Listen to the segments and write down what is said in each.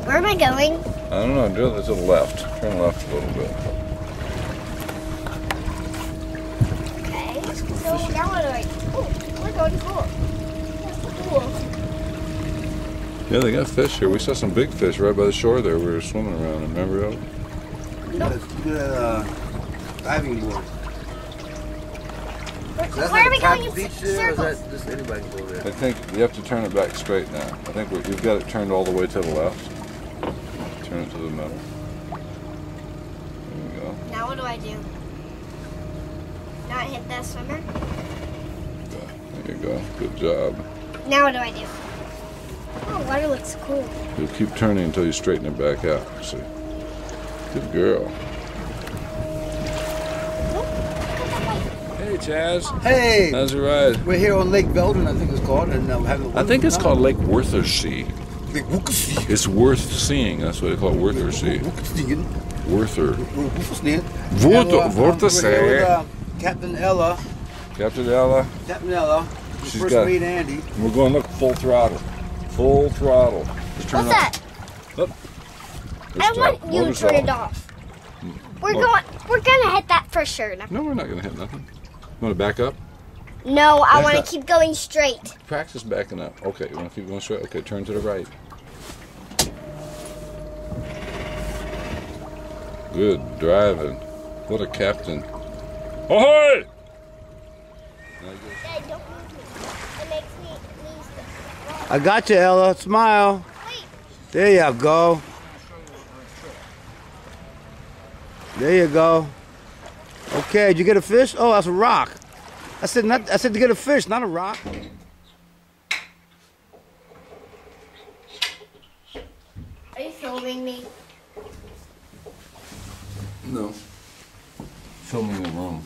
Where am I going? I don't know. Do it to the left. Turn left a little bit. Okay. So now what do I? Oh, we're going cool. That's cool. Yeah, they got fish here. We saw some big fish right by the shore there. We were swimming around. Remember, El? Nope. Diving board. Why are we going in beach circles? there, or is that just anybody can go there? I think you have to turn it back straight now. I think you've got it turned all the way to the left. Turn it to the middle. There we go. Now what do I do? Not hit that swimmer? There you go. Good job. Now what do I do? Oh, water looks cool. You'll keep turning until you straighten it back out. See? Good girl. Hey, Chaz. Hey! How's your ride? We're here on Lake Belden, I think it's called, and we're having a I think it's time. called Lake Worthersea. Lake Worthersea. It's worth seeing. That's what they call it, Worthersea. Worther. Worthersea. Captain Ella. Captain Ella. Captain Ella. She's First got. mate Andy. We're going, look, full throttle. Full throttle. Just turn What's it that? Up. I want you to turn it off. We're gonna hit that for sure. No, we're not gonna hit nothing. You want to back up? No, I Back want to up. keep going straight. Practice backing up. Okay, you want to keep going straight? Okay, turn to the right. Good driving. What a captain. Ahoy! Dad, don't move me. It makes me sneeze. I got you, Ella. Smile. Wait. There you go. There you go. Okay, did you get a fish? Oh, that's a rock. I said to get a fish, not a rock. Are you filming me? No. Filming the room.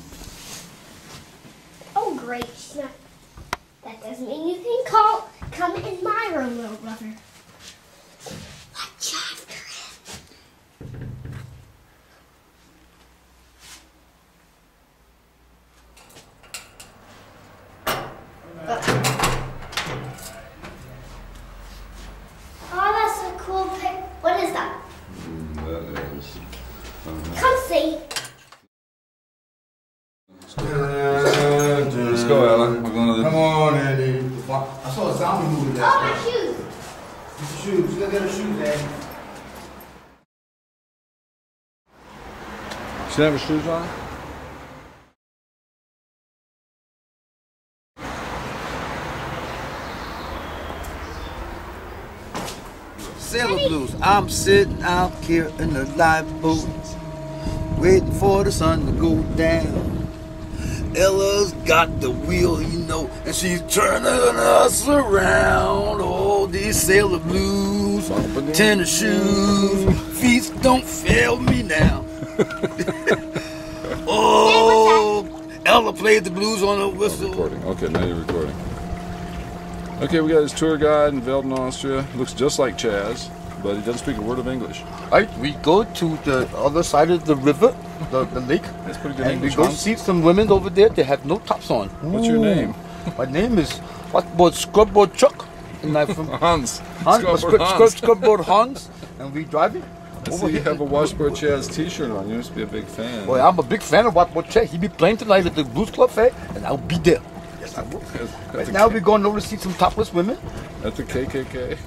Oh, great. That doesn't mean you can come in my room, little brother. Watch after him. Oh, that's a cool pic. What is that? That is. Come see. Let's go, Ella. We're going to the. Come on, Andy. I saw a zombie movie there. Oh, my shoes. Shoes. You gotta get her shoes, Andy. She have her shoes on? Sailor blues. I'm sitting out here in the lifeboat, waiting for the sun to go down. Ella's got the wheel, you know, and she's turning us around. Oh, these sailor blues, tennis shoes, feet don't fail me now. Oh, Ella played the blues on the whistle. Recording. Okay, now you're recording. Okay, we got his tour guide in Velden, Austria. Looks just like Chaz, but he doesn't speak a word of English. Right, we go to the other side of the river, the lake, That's pretty good and English. we go Hans. see some women over there. They have no tops on. What's your name? My name is Whatboard Scrubboard Chuck, and I'm from Hans. Hans, Scrubboard Hans, and we driving. I see you have a Washboard Chaz t-shirt on. You must be a big fan. Boy, I'm a big fan of Whatboard Chuck. He be playing tonight at the Blues Club Fair, and I'll be there. Yes, I will. At Right the now we're going over to see some topless women. At the KKK.